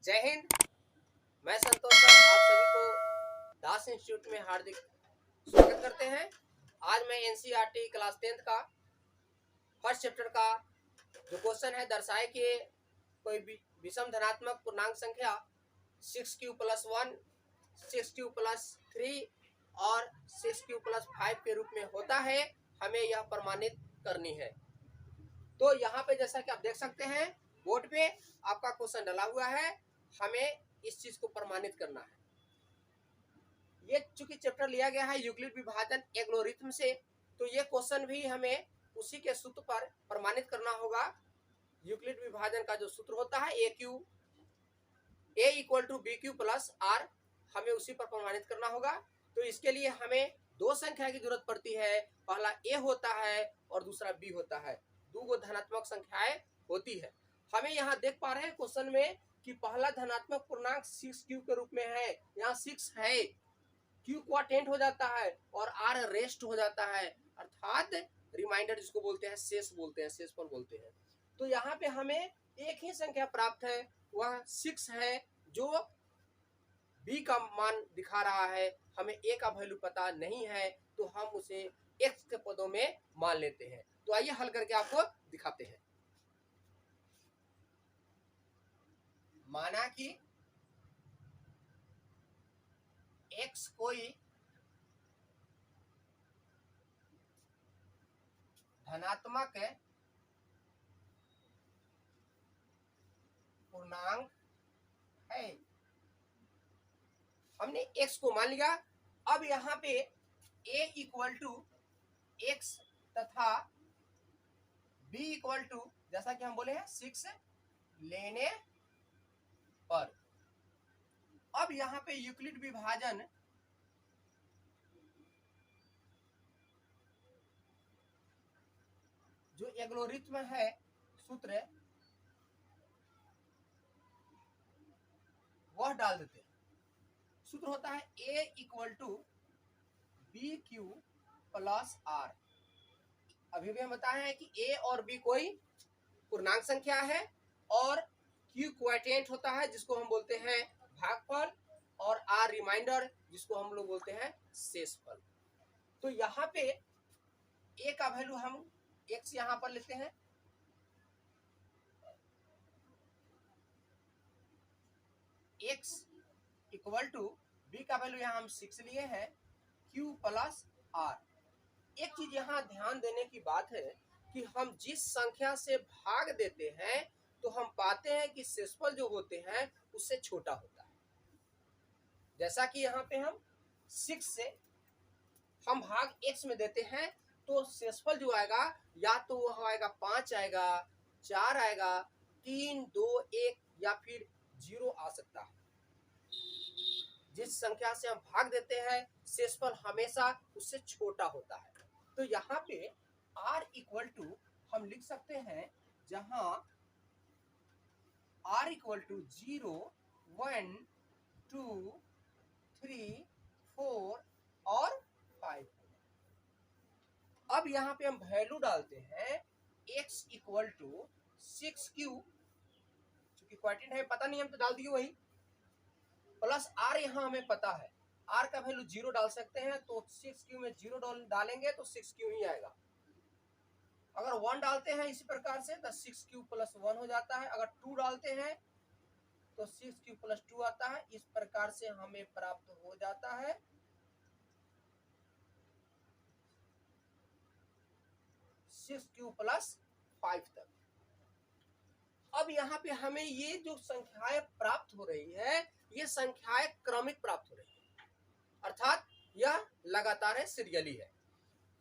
जय हिंद। मैं संतोष सर आप सभी को दास इंस्टीट्यूट में हार्दिक स्वागत करते हैं। आज मैं एनसीईआरटी क्लास 10th का फर्स्ट चैप्टर का जो क्वेश्चन है, दर्शाए कि कोई विषम धनात्मक पूर्णांक संख्या 6q+1, 6q+3 और 6q+5 के रूप में होता है, हमें यह प्रमाणित करनी है। तो यहाँ पे जैसा कि आप देख सकते हैं बोर्ड पे आपका क्वेश्चन डला हुआ है, हमें इस चीज को प्रमाणित करना है। ये चूंकि चैप्टर लिया गया है यूक्लिड विभाजन एल्गोरिथम से, तो ये क्वेश्चन भी हमें उसी के सूत्र पर प्रमाणित करना होगा। यूक्लिड विभाजन का जो सूत्र होता है a = bq+r, हमें उसी पर प्रमाणित करना होगा। तो इसके लिए हमें दो संख्या की जरूरत पड़ती है, पहला a होता है और दूसरा b होता है। दो धनात्मक संख्याएं होती है। हमें यहाँ देख पा रहे हैं क्वेश्चन में कि पहला धनात्मक पूर्णांक 6q के रूप में है। यहाँ 6 है, q क्वाटेंट हो जाता है और r रेस्ट हो जाता है, अर्थात रिमाइंडर जिसको बोलते हैं, शेष बोलते हैं, शेषफल बोलते हैं। तो यहाँ पे हमें एक ही संख्या प्राप्त है, वह 6 है, जो b का मान दिखा रहा है। हमें a का वैल्यू पता नहीं है, तो हम उसे x के पदों में मान लेते हैं। तो आइए हल करके आपको दिखाते हैं। माना कि x कोई धनात्मक पूर्णांक है, हमने x को मान लिया। अब यहाँ पे a = x तथा b = जैसा कि हम बोले हैं 6 लेने पर। अब यहाँ पे यूक्लिड विभाजन जो एल्गोरिथम है, सूत्र वह डाल देते हैं। सूत्र होता है a = bq+r। अभी भी हम बताए हैं कि a और b कोई पूर्णांक संख्या है और q क्वाटेंट होता है जिसको हम बोलते हैं भागफल, और r रिमाइंडर जिसको हम लोग बोलते हैं शेषफल। तो यहाँ पे a का वैल्यू हम x यहाँ पर लेते हैं, x = b का वैल्यू यहाँ हम 6 लिए हैं, q+r। एक चीज यहाँ ध्यान देने की बात है कि हम जिस संख्या से भाग देते हैं तो हम पाते हैं कि शेषफल जो होते हैं उससे छोटा होता है। जैसा कि यहाँ पे हम 6 से हम भाग x में देते हैं तो शेषफल जो आएगा, या तो वह आएगा 5 आएगा, 4 आएगा, 3, 2, 1 या फिर 0 आ सकता है। जिस संख्या से हम भाग देते हैं शेषफल हमेशा उससे छोटा होता है। तो यहाँ पे r = हम लिख सकते हैं, जहां r = 0, 1, 2, 3, 4 और 5। अब यहाँ पे हम वैल्यू डालते हैं, x = 6q, क्योंकि क्वाड्रेंट है पता नहीं, हम तो डाल दिए वही, प्लस r यहाँ हमें पता है, r का वैल्यू 0 डाल सकते हैं, तो 6q में 0 डालेंगे तो 6q ही आएगा। अगर 1 डालते हैं इसी प्रकार से तो 6q+1 हो जाता है। अगर 2 डालते हैं तो 6q+2 आता है। इस प्रकार से हमें प्राप्त हो जाता है 6q+5 तक। अब यहाँ पे हमें ये जो संख्याएं प्राप्त हो रही है, ये संख्याएं क्रमिक प्राप्त हो रही है, अर्थात यह लगातार है, सीरियली है।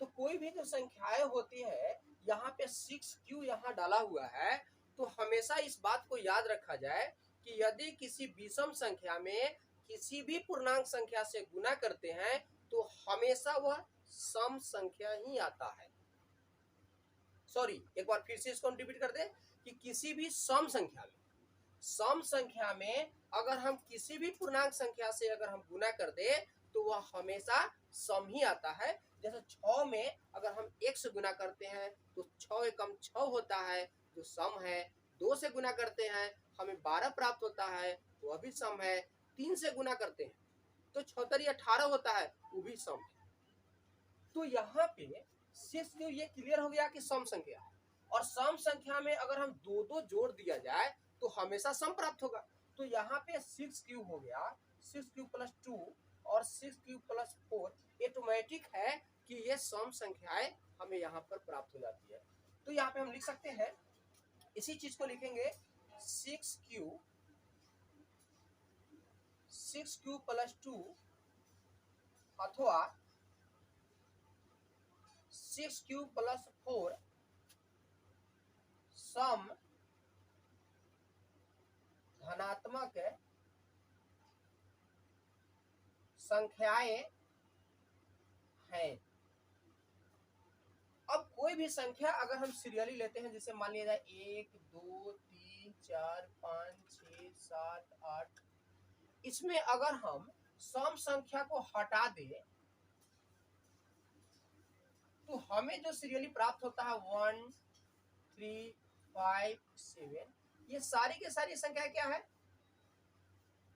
तो कोई भी जो संख्याएं होती है, यहाँ पे 6q यहाँ डाला हुआ है, तो हमेशा इस बात को याद रखा जाए कि यदि किसी विषम संख्या में किसी भी पूर्णांक संख्या से गुना करते हैं तो हमेशा वह सम संख्या ही आता है। सॉरी, एक बार फिर से इसको हम रिपीट कर दें कि किसी भी सम संख्या में अगर हम किसी भी पूर्णांक संख्या से अगर हम गुना कर दे तो वह हमेशा सम ही आता है। जैसे 6 में अगर हम 1 से गुना करते हैं तो 6 एकम 6 होता है जो सम है। 2 से गुना करते हैं हमें 12 प्राप्त होता है, वह भी सम है। 3 से गुना करते हैं तो 76 18 होता है, वो भी सम है। तो यहाँ पे 6 क्यूब ये क्लियर हो गया कि सम संख्या है, और सम संख्या में अगर हम दो दो जोड़ दिया जाए तो हमेशा सम प्राप्त होगा। तो यहाँ पे 6 क्यूब हो गया, 6 क्यूब प्लस 2 और 6 क्यूब प्लस 4 ऑटोमेटिक है कि ये सम संख्याएं हमें यहाँ पर प्राप्त हो जाती है। तो यहाँ पे हम लिख सकते हैं, इसी चीज को लिखेंगे 6 क्यूब प्लस 2 अथवा 6 क्यूब प्लस 4 सम धनात्मक संख्याएं हैं। अब कोई भी संख्या अगर हम सीरियली लेते हैं, जैसे मान लिया जाए 1 2 3 4 5 6 7 8, इसमें अगर हम सम संख्या को हटा दें तो हमें जो सीरियली प्राप्त होता है 1 3 5 7, ये सारी की सारी संख्या क्या है?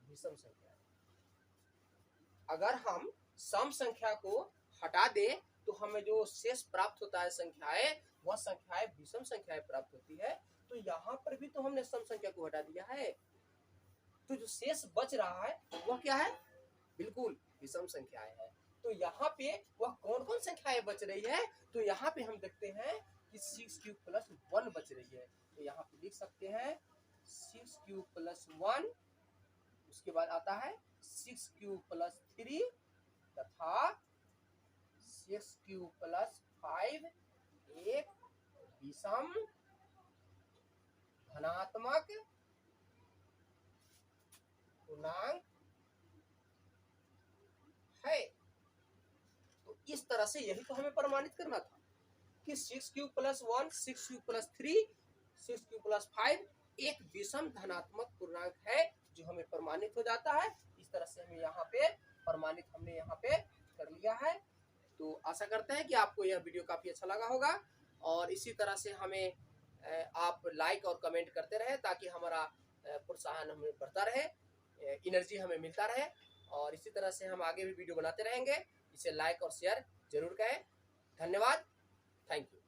विषम संख्या है। अगर हम सम संख्या को हटा दें तो हमें जो शेष प्राप्त होता है संख्याएं, वह संख्याएं विषम संख्याएं प्राप्त होती है। तो यहाँ पर भी तो हमने सम संख्या को हटा दिया है, तो जो शेष बच रहा है वह क्या है? बिल्कुल विषम संख्याएं है। तो यहाँ पे वह कौन कौन संख्याएं बच रही है? तो यहाँ पे हम देखते हैं कि 6 क्यूब प्लस 1 बच रही है। तो यहाँ पे लिख सकते हैं 6 क्यूब प्लस 1, उसके बाद आता है 6 क्यूब प्लस 3 तथा 6 क्यूब प्लस 5 एक विषम धनात्मक पूर्णांक है। तो इस तरह से यही तो हमें प्रमाणित करना था कि 6 cube plus 1, 6 cube plus 3, 6 cube plus 5 एक विषम धनात्मक पूर्णांक है, जो हमें प्रमाणित हो जाता है। इस तरह से हमें यहाँ पे प्रमाणित हमने यहाँ पे कर लिया है। तो आशा करते हैं कि आपको यह वीडियो काफी अच्छा लगा होगा, और इसी तरह से हमें आप लाइक और कमेंट करते रहे ताकि हमारा प्रोत्साहन हमें बढ़ता रहे, एनर्जी हमें मिलता रहे, और इसी तरह से हम आगे भी वीडियो बनाते रहेंगे। इसे लाइक और शेयर जरूर करें। धन्यवाद, थैंक यू।